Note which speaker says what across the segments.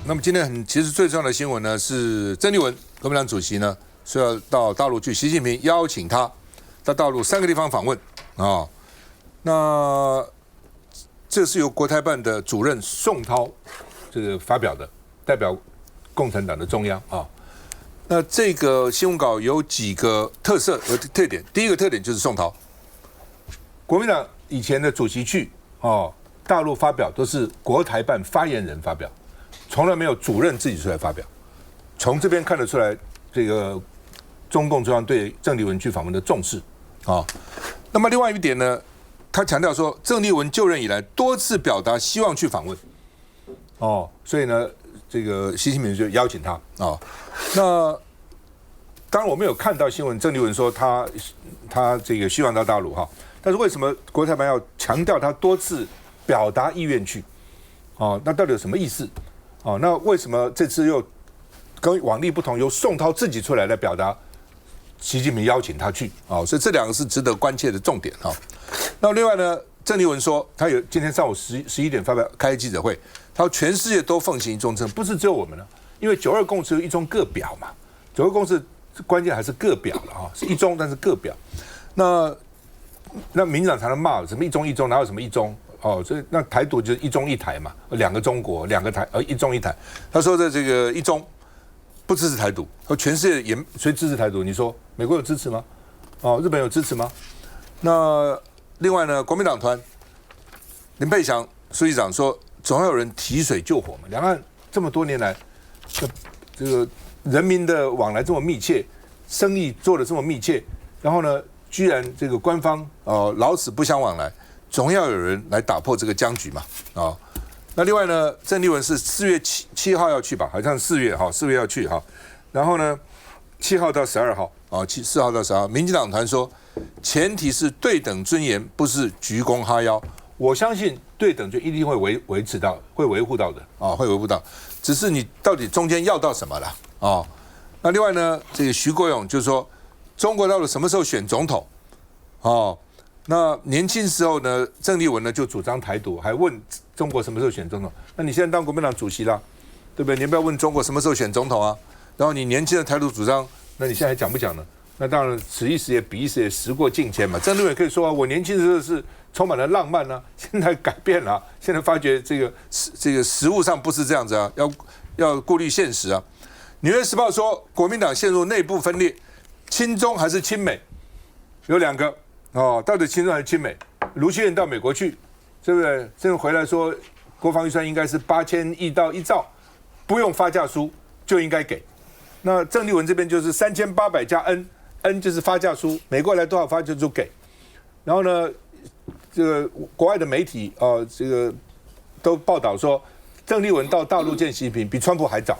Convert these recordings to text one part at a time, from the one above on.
Speaker 1: 那麼今天其實最重要的新聞呢，是鄭麗文國民黨主席呢說要到大陸去，習近平邀請他到大陸3個地方訪問啊。那這是由國台辦的主任宋濤這個發表的，代表共產黨的中央啊。那這個新聞稿有幾個特色和特點，第一個特點就是宋濤，國民黨以前的主席去大陸發表都是國台辦發言人發表，從來沒有主任自己出來發表。從這邊看得出來，這個中共中央對鄭麗文去訪問的重視啊。那麼另外一點呢，他強調說，鄭麗文就任以來多次表達希望去訪問，所以呢，這個習近平就邀請他啊。那當然我沒有看到新聞，鄭麗文說他這個希望到大陸哈，但是為什麼國台辦要強調他多次表達意願去？那到底有什麼意思？那為什麼這次又跟往例不同，由宋濤自己出來表達習近平邀請他去？所以這兩個是值得關切的重點哈。那另外呢，鄭麗文說，他有今天上午11點開記者會，他說全世界都奉行一中政策，不是只有我們了，因為9·2共識有一中各表嘛，9·2共識關鍵還是各表了哈，是一中但是各表。那民進黨常常罵什麼一中一中，哪有什麼一中？所以那台獨就是一中一台嘛，2個中國2個台，一中一台。他說的這個一中不支持台獨，說全世界也誰支持台獨？你說美國有支持嗎？日本有支持嗎？那另外呢，國民黨團林沛祥書記長說，總要有人提水救火嘛。兩岸這麼多年來，這個人民的往來這麼密切，生意做得這麼密切，然後呢，居然這個官方老死不相往來。總要有人來打破這個僵局嘛，那另外呢，鄭麗文是4月7號要去吧，好像4月要去哈，然後呢，7號到12號4號到12號，民進黨團說，前提是對等尊嚴，不是鞠躬哈腰。我相信對等就一定會維持到，會維護到的會維護到，只是你到底中間要到什麼了那另外呢，這個徐國勇就是說，中國到底什麼時候選總統那年輕時候呢，鄭麗文呢就主張台獨，還問中國什麼時候選總統。那你現在當國民黨主席了，對不對？你不要問中國什麼時候選總統啊。然後你年輕的台獨主張，那你現在還講不講呢？那當然，此一時也彼一時也，時過境遷嘛。鄭麗文可以說我年輕的時候是充滿了浪漫啊，現在改變了，現在發覺這個實務上不是這樣子啊，要顧慮現實啊。紐約時報說，國民黨陷入內部分裂，親中還是親美？有2個。到底親中還是親美？盧秀燕到美國去，對不對？這個回來說，國防預算應該是8000億到1兆，不用發價書就應該給。那鄭麗文這邊就是3800加 N 就是發價書，美國來多少發就給。然後呢，這個國外的媒體這個都報道說，鄭麗文到大陸見習近平比川普還早。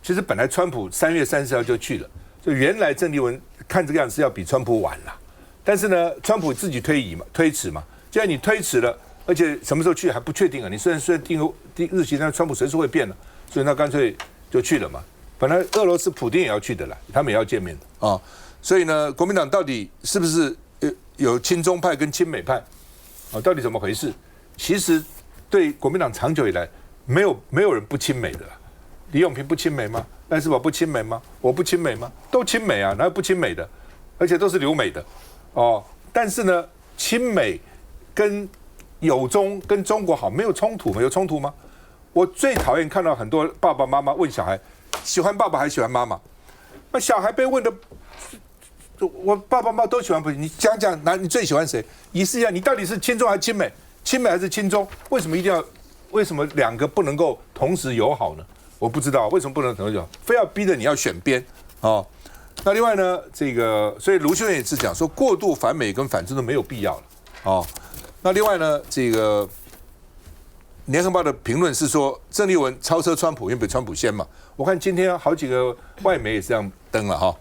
Speaker 1: 其實本來川普3月30號就去了，就原來鄭麗文看這個樣子是要比川普晚了。但是呢，川普自己推遲嘛，既然你推遲了，而且什麼時候去還不確定啊。你雖然定日期，但川普隨時會變了，所以那乾脆就去了嘛。本來俄羅斯普丁也要去的啦，他們也要見面的所以呢，國民黨到底是不是有親中派跟親美派到底怎麼回事？其實對國民黨長久以來沒有人不親美的啦。李永平不親美嗎？賴士葆不親美嗎？我不親美嗎？都親美啊，哪有不親美的？而且都是留美的。但是呢，親美跟友中跟中國好沒有衝突，沒有衝突嗎？我最討厭看到很多爸爸媽媽問小孩，喜歡爸爸還喜歡媽媽？那小孩被問的，我爸爸媽媽都喜歡，不？你講講，你最喜歡誰？儀式一下，你到底是親中還是親美？親美還是親中？為什麼2個不能夠同時友好呢？我不知道為什麼不能同時友好，非要逼着你要選邊那另外呢，所以盧秀燕也是講說，過度反美跟反中都沒有必要了那另外呢，這個聯合報的評論是說，鄭麗文超車川普，因為比川普先嘛。我看今天好幾個外媒也是這樣登了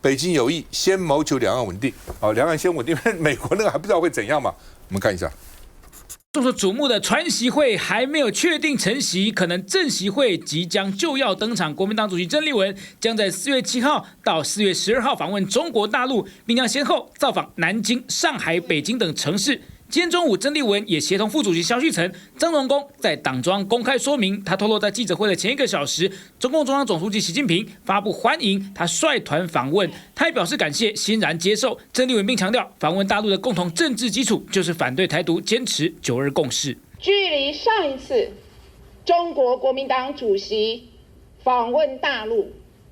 Speaker 1: 北京有意先謀求兩岸穩定，兩岸先穩定，因為美國那個還不知道會怎樣嘛。我們看一下。
Speaker 2: 眾所矚目的傳習會還沒有確定成席，可能正習會即將就要登場。國民黨主席鄭麗文將在4月7號到4月12號訪問中國大陸，並將先後造訪南京、上海、北京等城市。今天中午，曾麗文也協同副主席蕭旭岑、曾榮公在黨中央公開說明。他透露，在記者會的前1個小時，中共中央總書記習近平發布歡迎他率團訪問，他也表示感謝，欣然接受。曾麗文並強調，訪問大陸的共同政治基礎就是反對台獨，堅持9·2共識。
Speaker 3: 距離上一次中國國民黨主席訪問大陸，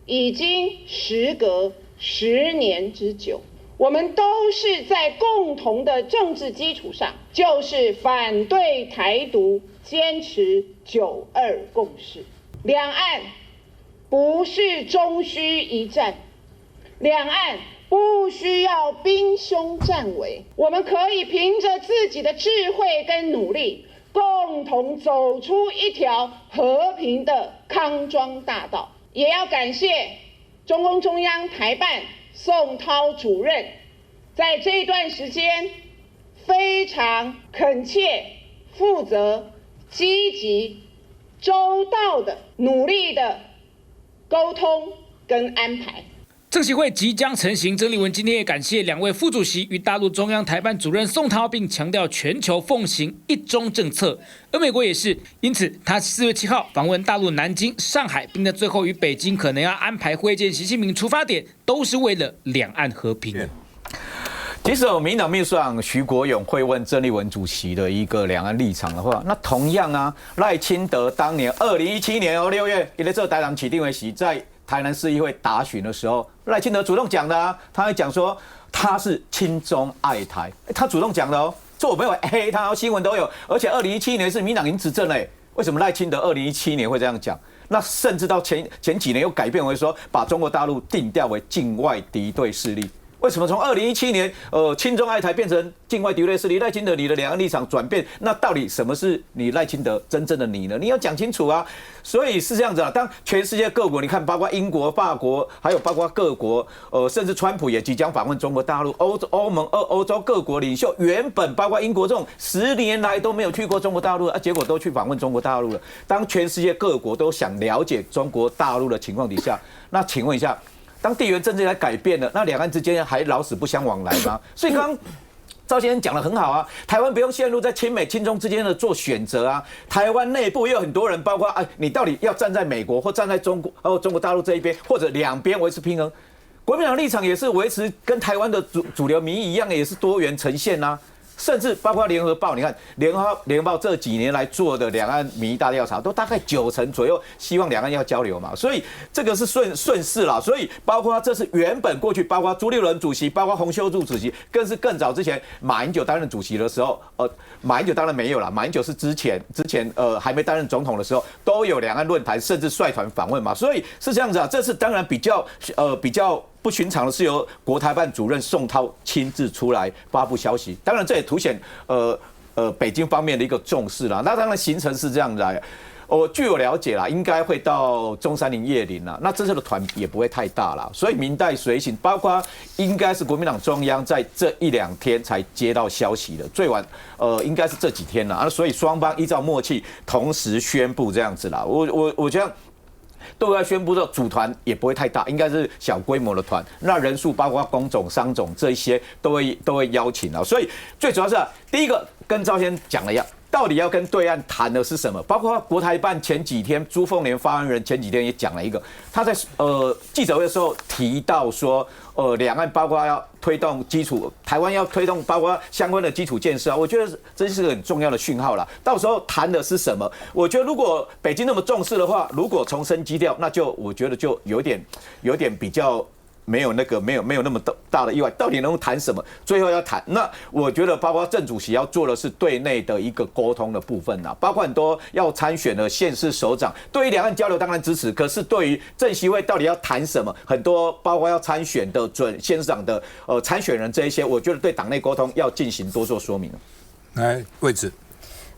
Speaker 3: 已經時隔10年之久。我們都是在共同的政治基礎上，就是反對台獨，堅持9·2共識。兩岸不是終須一戰，兩岸不需要兵凶戰危，我們可以憑着自己的智慧跟努力，共同走出一條和平的康莊大道。也要感謝中共中央台辦宋濤主任在這一段時間非常懇切、負責、積極、周到的努力的溝通跟安排。
Speaker 2: 政協會即將成型，曾麗文今天也感謝2位副主席與大陸中央台辦主任宋濤，並強調全球奉行一中政策，而美國也是。因此，他4月7號訪問大陸南京、上海，並在最後與北京可能要安排會見習近平，出發點都是為了兩岸和平。
Speaker 4: 其實民進黨秘書長徐國勇會問曾麗文主席的一個兩岸立場的話，那同樣啊，賴清德當年2017年6月，也在這台灣起定為席，在台南市議會答詢的時候，賴清德主動講的啊，他還講說他是親中愛台，他主動講的哦，這我沒有黑他，新聞都有，而且2017年是民進黨已經執政了，為什麼賴清德2017年會這樣講？那甚至到前幾年又改變為說，把中國大陸定調為境外敵對勢力。為什麼從2017年親中愛台變成境外敵對勢力？賴清德你的兩岸立場轉變，那到底什麼是你賴清德真正的你呢？你要講清楚啊！所以是這樣子啊。當全世界各國，你看，包括英國、法國，還有包括各國，甚至川普也即將訪問中國大陸。歐盟、歐洲各國領袖原本包括英國這種10年來都沒有去過中國大陸啊，結果都去訪問中國大陸了。當全世界各國都想了解中國大陸的情況底下，那請問一下。當地緣政治來改變了，那兩岸之間還老死不相往來嗎？所以剛剛趙先生講得很好啊，台灣不用陷入在親美親中之間的做選擇啊。台灣內部也有很多人，包括你到底要站在美國或站在中國大陸這一邊，或者兩邊維持平衡。國民黨立場也是維持跟台灣的主流民意一樣，也是多元呈現啊。甚至包括聯合報，你看聯合報這幾年來做的兩岸民意大調查，都大概90%左右希望兩岸要交流嘛，所以這個是順勢啦。所以包括這是原本過去，包括朱立倫主席，包括洪秀柱主席，更是更早之前馬英九擔任主席的時候，馬英九當然沒有啦，馬英九是之前還沒擔任總統的時候，都有兩岸論壇，甚至率團訪問嘛，所以是這樣子啊。這次當然比較不尋常的是由國台辦主任宋濤親自出來發布消息，當然這也凸顯北京方面的一個重視啦。那當然行程是這樣來，據我了解啦，應該會到中山陵、葉林啦。那這次的團也不會太大啦，所以明代隨行，包括應該是國民黨中央在這1-2天才接到消息的，最晚應該是這幾天啦。所以雙方依照默契同時宣布這樣子啦。我覺得。都要宣布的組團也不會太大，應該是小規模的團。那人數包括工總、商總這一些都會邀請啊。所以最主要是第一個跟趙先講了一樣，到底要跟對岸談的是什麼？包括國台辦前幾天朱鳳蓮發言人前幾天也講了一個，他在記者會的時候提到說，兩岸包括要推動基礎，台灣要推動包括相關的基礎建設啊，我覺得這是個很重要的訊號啦。到時候談的是什麼？我覺得如果北京那麼重視的話，如果重申基調，那就我覺得就有點比較。沒有那麼大的意外，到底能談什麼？最後要談，那我覺得包括鄭主席要做的是對內的一個溝通的部分吶，包括很多要參選的縣市首長，對於兩岸交流當然支持，可是對於政協會到底要談什麼，很多包括要參選的準縣市長的參選人這一些，我覺得對黨內溝通要進行多做說明。
Speaker 1: 來，位置。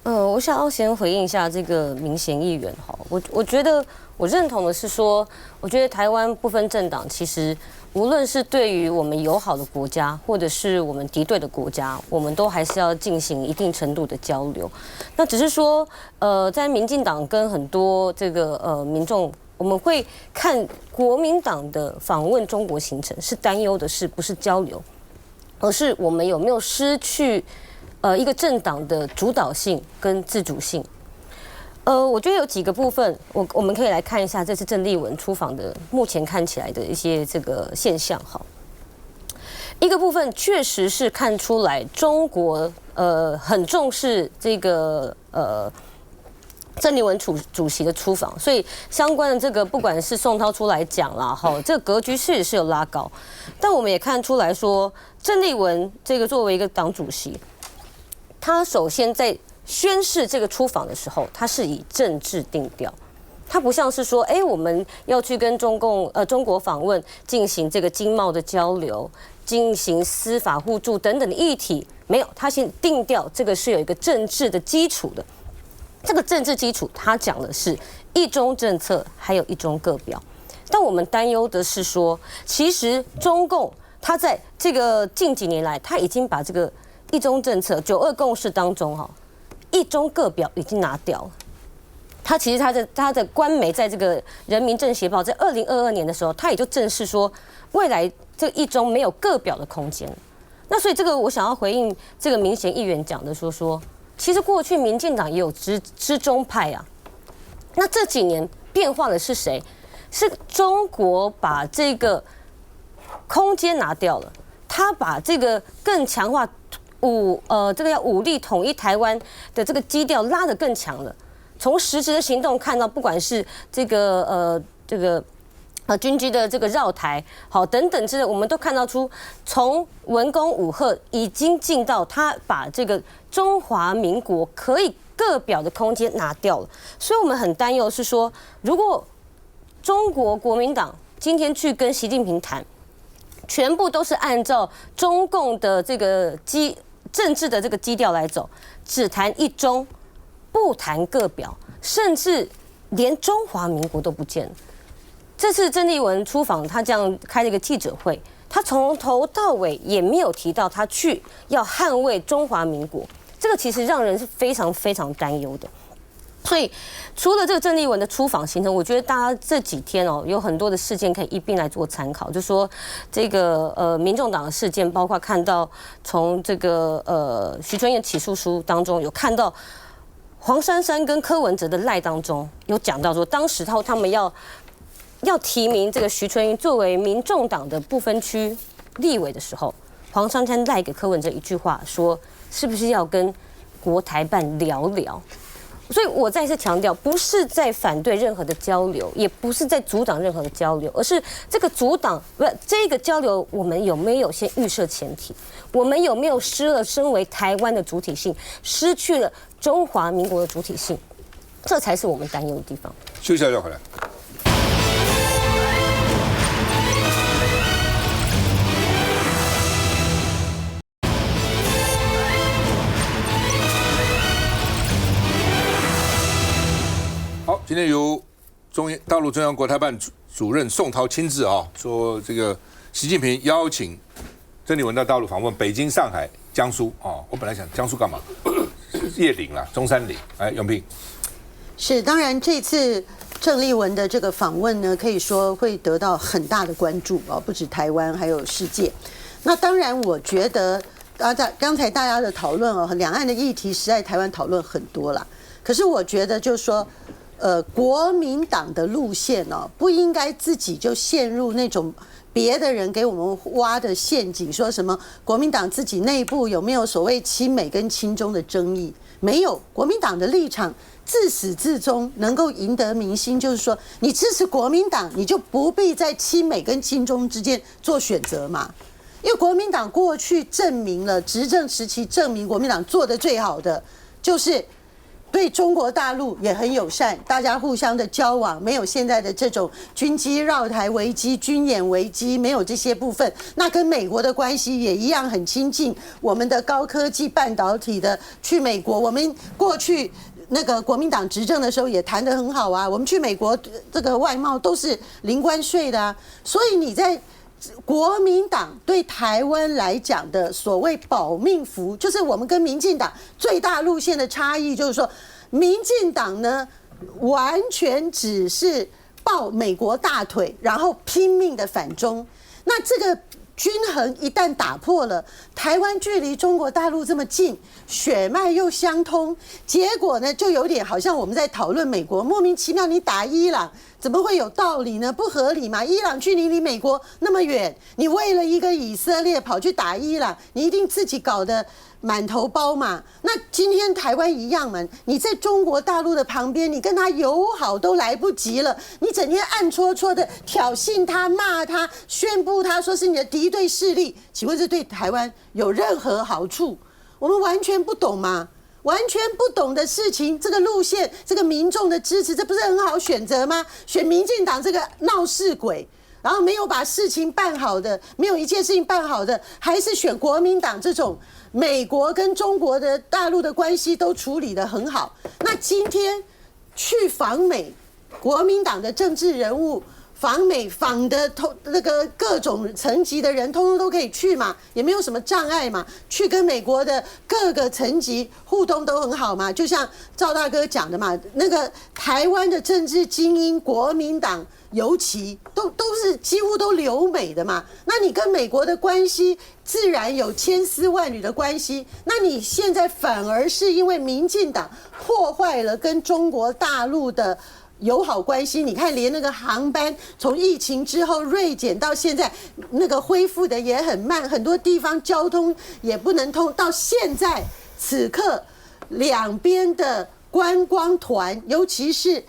Speaker 5: 我想要先回應一下這個民賢議員哈，我覺得我認同的是說，我覺得台灣不分政黨，其實無論是對於我們友好的國家，或者是我們敵對的國家，我們都還是要進行一定程度的交流。那只是說，在民進黨跟很多這個民眾，我們會看國民黨的訪問中國行程，是擔憂的是不是交流，而是我們有沒有失去一個政黨的主導性跟自主性。我覺得有幾個部分，我們可以來看一下這次鄭麗文出訪的目前看起來的一些這個現象。好，一個部分確實是看出來中國很重視這個鄭麗文主席的出訪，所以相關的這個不管是宋濤出來講啦，哈，這個格局確實是有拉高，但我們也看出來說，鄭麗文這個作為一個黨主席，他首先在宣示這個出訪的時候，他是以政治定調，他不像是說，我們要去跟中國訪問進行這個經貿的交流，進行司法互助等等的議題，沒有，他先定調，這個是有一個政治的基礎的。這個政治基礎，他講的是一中政策，還有一中各表。但我們擔憂的是說，其實中共他在這個近幾年來，他已經把這個一中政策9·2共識當中一中各表已經拿掉了。他其實他的官媒在這個《人民政協報》在2022年的時候，他也就正式說，未來這個一中沒有各表的空間。那所以這個我想要回應這個民賢議員講的說。其實過去民進黨也有知中派啊，那這幾年變化的是誰？是中國把這個空間拿掉了，他把這個更強化這個要武力統一台灣的這個基調拉得更強了。從實質的行動看到，不管是這個軍機的這個繞台，好等等之類，我們都看到出從文攻武嚇已經進到他把這個中華民國可以各表的空間拿掉了，所以我們很擔憂是說，如果中國國民黨今天去跟習近平談，全部都是按照中共的這個政治的這個基調來走，只談一中，不談各表，甚至連中華民國都不見了。這次鄭麗文出訪，他這樣開了一個記者會，他從頭到尾也沒有提到他去要捍衛中華民國，這個其實讓人是非常非常擔憂的。所以除了這個鄭麗文的出訪行程，我覺得大家這幾天有很多的事件可以一併來做參考，就說這個民眾黨的事件，包括看到從這個徐春燕起訴書當中有看到黃珊珊跟柯文哲的賴當中有講到說，當時他們要提名這個徐春燕作為民眾黨的不分區立委的時候，黃珊珊賴給柯文哲一句話說，是不是要跟國台辦聊聊？所以我再次強調，不是在反對任何的交流，也不是在阻擋任何的交流，而是這個這個交流，我們有沒有先預設前提？我們有沒有失了身為台灣的主體性，失去了中華民國的主體性？這才是我們擔憂的地方。
Speaker 1: 休息一下回來。好，今天由大陸中央國台辦主任宋濤親自說這個習近平邀請鄭麗文到大陸訪問北京、上海、江蘇我本來想江蘇幹嘛？葉嶺啦，中山陵。哎，永平。
Speaker 6: 是，當然這次鄭麗文的這個訪問呢，可以說會得到很大的關注不止台灣，還有世界。那當然，我覺得剛才大家的討論兩岸的議題實在台灣討論很多啦。可是我覺得就是說，國民黨的路線不應該自己就陷入那種別的人給我們挖的陷阱，說什麼國民黨自己內部有沒有所謂親美跟親中的爭議？沒有，國民黨的立場自始至終能夠贏得民心，就是說你支持國民黨，你就不必在親美跟親中之間做選擇嘛。因為國民黨過去證明了執政時期，證明國民黨做得最好的就是對中國大陸也很友善，大家互相的交往，沒有現在的這種軍機繞台危機、軍演危機，沒有這些部分。那跟美國的關係也一樣很親近，我們的高科技半導體的去美國，我們過去那個國民黨執政的時候也談得很好啊，我們去美國這個外貿都是零關稅的啊，所以你在國民黨對台灣來講的所謂保命符，就是我們跟民進黨最大路線的差異，就是說，民進黨呢完全只是抱美國大腿，然後拼命的反中。那這個均衡一旦打破了，台灣距離中國大陸這麼近，血脈又相通，結果呢就有點好像我們在討論美國莫名其妙你打伊朗，怎麼會有道理呢？不合理嘛！伊朗距離美國那麼遠，你為了一個以色列跑去打伊朗，你一定自己搞得滿頭包嘛。那今天台灣一樣嘛，你在中國大陸的旁邊，你跟他友好都來不及了，你整天暗戳戳的挑釁他、罵他、宣布他說是你的敵對勢力，請問這對台灣有任何好處？我們完全不懂嘛。完全不懂的事情，這個路線，這個民眾的支持，這不是很好選擇嗎？選民進黨這個鬧事鬼，然後沒有把事情辦好的，沒有一件事情辦好的，還是選國民黨這種美國跟中國的大陸的關係都處理得很好。那今天去訪美，國民黨的政治人物訪美訪的那個各種層級的人，通通都可以去嘛，也沒有什麼障礙嘛。去跟美國的各個層級互動都很好嘛。就像趙大哥講的嘛，那個台灣的政治精英，國民黨尤其都是幾乎都留美的嘛。那你跟美國的關係自然有千絲萬縷的關係。那你現在反而是因為民進黨破壞了跟中國大陸的友好關係，你看連那個航班從疫情之後銳減到現在，那個恢復的也很慢，很多地方交通也不能通。到現在此刻，兩邊的觀光團，尤其是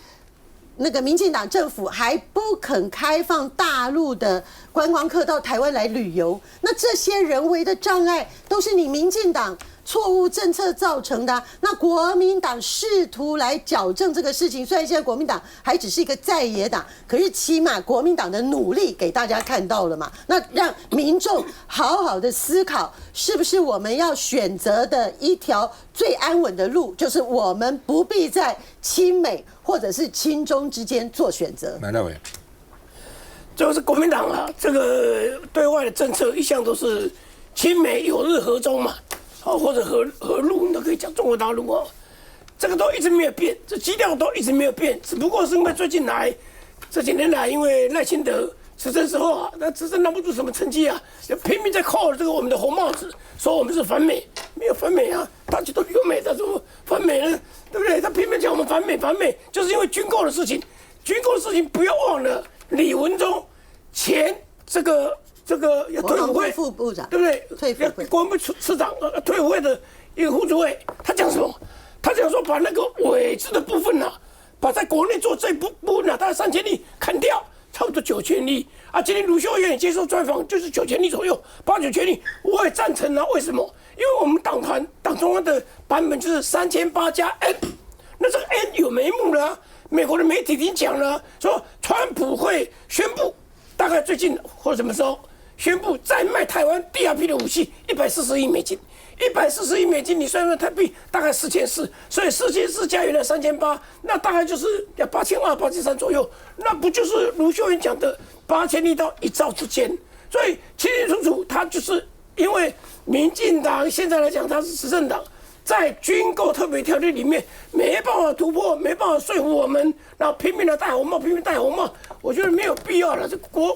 Speaker 6: 那個民進黨政府還不肯開放大陸的觀光客到台灣來旅遊，那這些人為的障礙都是你民進黨錯誤政策造成的。那國民黨試圖來矯正這個事情，雖然現在國民黨還只是一個在野黨，可是起碼國民黨的努力給大家看到了嘛。那讓民眾好好的思考，是不是我們要選擇的一條最安穩的路，就是我們不必在親美或者是親中之間做選擇。
Speaker 1: 馬大偉，
Speaker 7: 就是國民黨啊，這個對外的政策一向都是親美友日和中嘛。或者和陸，你都可以講中國大陸哦，這個都一直沒有變，這基調都一直沒有變，只不過是因為最近來這幾年來，因為賴清德執政之後啊，那執政拿不出什麼成績啊，就拼命在扣這個我們的紅帽子，說我們是反美，沒有反美啊，大家都留美的，怎麼反美呢？對不對？他拼命講我們反美，就是因為軍購的事情，不要忘了李文忠前這個要退伍會
Speaker 6: 副部長，
Speaker 7: 對不對？退伍會國安部次長，退伍會的一個副主委，他講什麼？他講說把那個委制的部分呢，把在國內做這一部分呢，大概3000例砍掉，差不多9000例啊。今天盧秀燕也接受專訪，就是9000例左右，8、9千例，我也贊成啊。為什麼？因為我們黨中央的版本就是3008加 N， 那這個 N 有眉目了啊。美國的媒體已經講了，說川普會宣布，大概最近或者什麼時候。宣布再賣台灣第二批的武器140億美金，140億美金，你算算台幣大概4400，所以4400加原來3800，那大概就是要8200、8300左右，那不就是盧秀燕講的8000例到1兆之間？所以清清楚楚，他就是因為民進黨現在來講，他是執政黨，在軍購特別條例裡面沒辦法突破，沒辦法說服我們，然後拼命的戴紅帽，我覺得沒有必要了。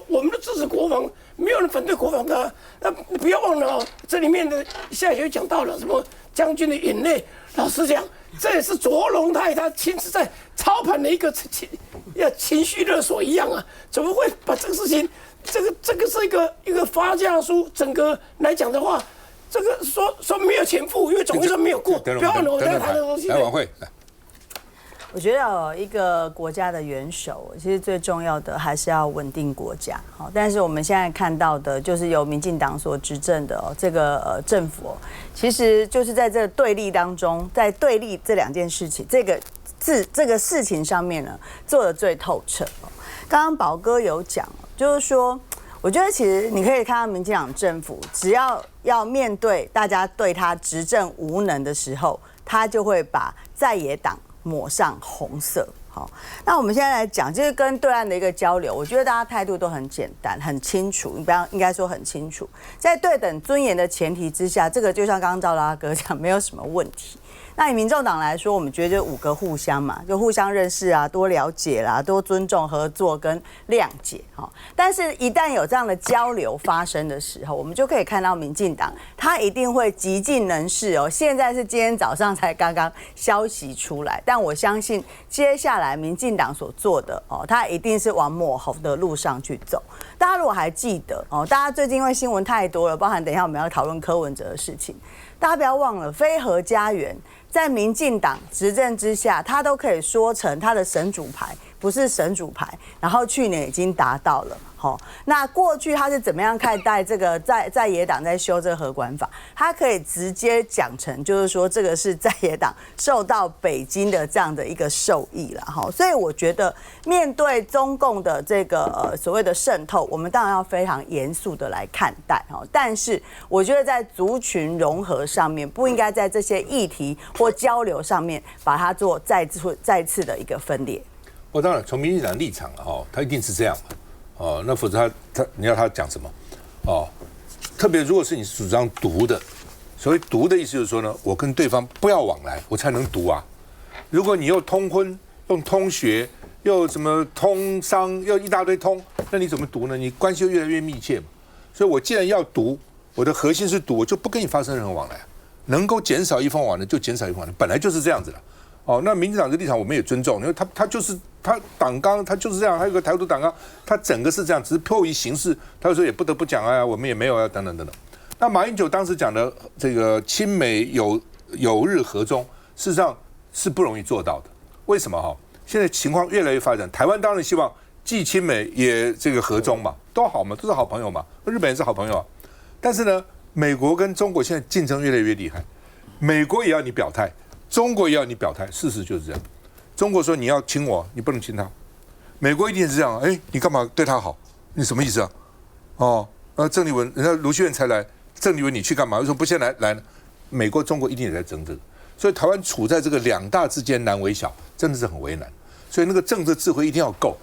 Speaker 7: 我們都支持國防。沒有人反對國防的啊，那不要忘了哦，這裡面的下一節講到了什麼將軍的眼淚。老實講，這也是卓榮泰他親自在操盤的一個情緒勒索一樣啊，怎麼會把這個事情，這個是一個發價書，整個來講的話，這個說沒有錢付，因為總預算沒有過，不要忘了我在談的東西。
Speaker 1: 來，琬惠。
Speaker 8: 我覺得一個國家的元首，其實最重要的還是要穩定國家。好，但是我們現在看到的，就是由民進黨所執政的這個政府，其實就是在這個對立當中，在對立這兩件事情，這個事情上面呢，做得最透徹。剛剛寶哥有講，就是說，我覺得其實你可以看到民進黨政府，只要面對大家對他執政無能的時候，他就會把在野黨抹上紅色。好，那我們現在來講，就是跟對岸的一個交流，我覺得大家態度都很簡單、很清楚，應該說很清楚，在對等尊嚴的前提之下，這個就像剛剛趙大哥講，沒有什麼問題。那以民眾黨來說，我們覺得就5個互相嘛，就互相認識啊，多了解啦，多尊重、合作跟諒解哈。但是，一旦有這樣的交流發生的時候，我們就可以看到民進黨他一定會極盡能事哦。現在是今天早上才剛剛消息出來，但我相信接下來民進黨所做的哦，他一定是往抹黑的路上去走。大家如果還記得哦，大家最近因為新聞太多了，包含等一下我們要討論柯文哲的事情，大家不要忘了非核家園在民進黨執政之下，他都可以說成他的神主牌不是神主牌，然後去年已經達到了。那過去他是怎麼樣看待這個在野黨在修這個核管法？他可以直接講成，就是說這個是在野黨受到北京的這樣的一個授意了哈。所以我覺得面對中共的這個所謂的滲透，我們當然要非常嚴肅的來看待哈。但是我覺得在族群融合上面，不應該在這些議題或交流上面把它做再次的一個分裂。
Speaker 1: 我当然从民进党立场哦，他一定是这样嘛。哦，那否則他你要他講什麼？哦，特別如果是你主張獨的，所謂獨的意思就是說呢，我跟對方不要往來，我才能獨啊。如果你又通婚、又通學、又什麼通商、又一大堆通，那你怎麼獨呢？你關係就越來越密切嘛。所以我既然要獨，我的核心是獨，我就不跟你發生任何往來，能夠減少一方往來就減少一方往來，本來就是這樣子的。哦，那民進黨的立場我們也尊重，因為他就是他黨綱，他就是這樣，還有個台獨黨綱，他整個是這樣，只是迫於形勢，他有時候也不得不講啊，我們也沒有啊，等等等等。那馬英九當時講的這個親美友日和中，事實上是不容易做到的。為什麼哈？現在情況越來越發展，台灣當然希望既親美也這個和中嘛，都好嘛，都是好朋友嘛，日本也是好朋友啊。但是呢，美國跟中國現在競爭越來越厲害，美國也要你表態。中國也要你表態，事實就是這樣。中國說你要親我，你不能親他。美國一定是這樣，哎，你幹嘛對他好？你什麼意思啊？哦，鄭麗文，人家盧秀燕才來，鄭麗文你去幹嘛？為什麼不先來呢？美國、中國一定也在爭這個，所以台灣處在這個兩大之間難為小，真的是很為難。所以那個政治智慧一定要夠，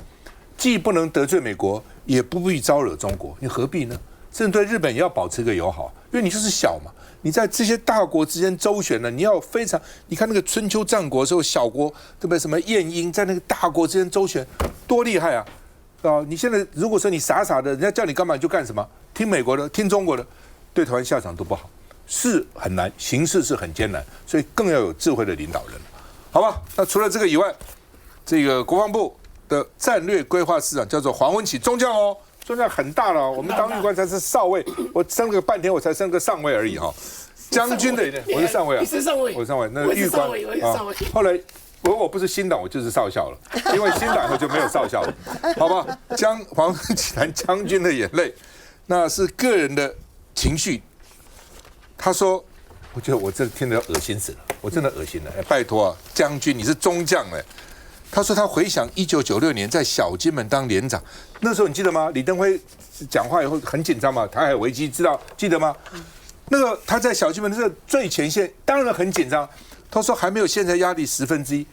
Speaker 1: 既不能得罪美國，也不必招惹中國，你何必呢？甚至对日本也要保持一個友好，因為你就是小嘛。你在這些大國之間周旋呢，你要非常，你看那個春秋戰國的時候，小國對不對？什麼晏嬰在那個大國之間周旋，多厲害啊！你現在如果說你傻傻的，人家叫你幹嘛你就幹什麼，聽美國的，聽中國的，對台灣下場都不好，是很難，形勢是很艱難，所以更要有智慧的領導人，好吧？那除了這個以外，這個國防部的戰略規劃司長叫做黃文啟，中將哦。中將很大了，我們當尉官才是少尉，我升個半天，我才升個上尉而已哈。將軍的，我是上尉啊，
Speaker 7: 你是上尉，
Speaker 1: 我是上尉，那個尉官啊。後來我不是新黨，我就是少校了，因為新黨以後就沒有少校了，好吧？黃文啟談將軍的眼淚，那是個人的情緒。他說，我覺得我這聽得惡心死了，我真的惡心了。拜托啊，將軍你是中將哎。他說他回想1996年在小金門當連長，那時候你記得嗎？李登輝講話以後很緊張嘛，台海危機記得嗎？那個他在小金門這最前線，當然很緊張。他說還沒有現在壓力1/10，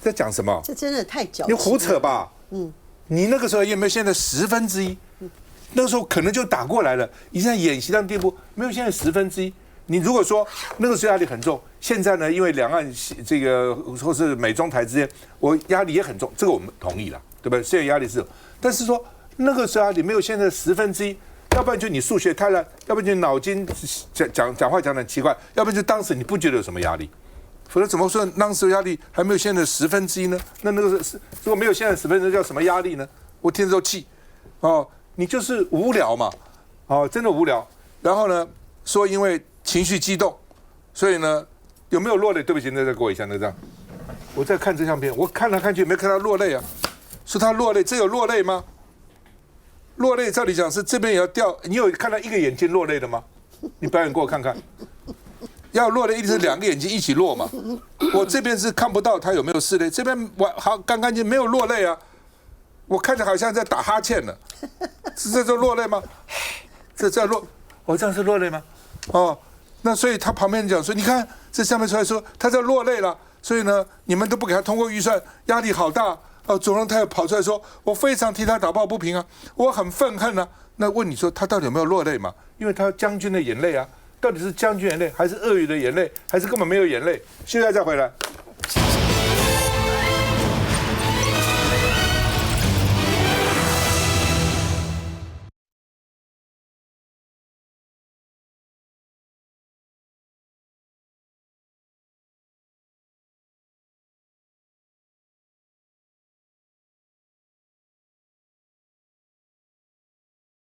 Speaker 1: 在講什麼？
Speaker 6: 這真的太矯情了，
Speaker 1: 你胡扯吧？你那個時候也沒有現在1/10，那個時候可能就打過來了。已經在演習到地步，沒有現在1/10。你如果說那個時候壓力很重，現在呢，因為兩岸這個或是美中台之間，我壓力也很重，這個我們同意了，對不對？現在壓力是有，但是說那個時候壓力沒有現在1/10，要不然就你數學太爛，要不然就腦筋講話講得很奇怪，要不然就當時你不覺得有什麼壓力，否則怎麼說當時壓力還沒有現在1/10呢？那個是如果沒有現在1/10，叫什麼壓力呢？我聽着都氣哦，你就是無聊嘛，哦，真的無聊。然後呢，說因為情緒激動，所以呢，有沒有落淚？對不起，那再給我一下那張。我在看這相片，我看來看去沒看到落淚啊。說他落淚，這有落淚嗎？落淚照理講是這邊也要掉，你有看到一個眼睛落淚的嗎？你表演給我看看。要落淚一定是兩個眼睛一起落嘛。我這邊是看不到他有沒有拭淚，這邊我好乾乾淨，沒有落淚啊。我看着好像在打哈欠呢，是這叫落淚嗎？這叫落，我這樣是落淚嗎？哦。那所以他旁邊講說，你看這下面出來說他在落淚了，所以呢，你們都不給他通過預算，壓力好大。總統他也跑出來說，我非常替他打抱不平啊，我很憤恨啊。那問你說他到底有沒有落淚嘛？因為他將軍的眼淚啊，到底是將軍眼淚，還是鱷魚的眼淚，還是根本沒有眼淚？現在再回來。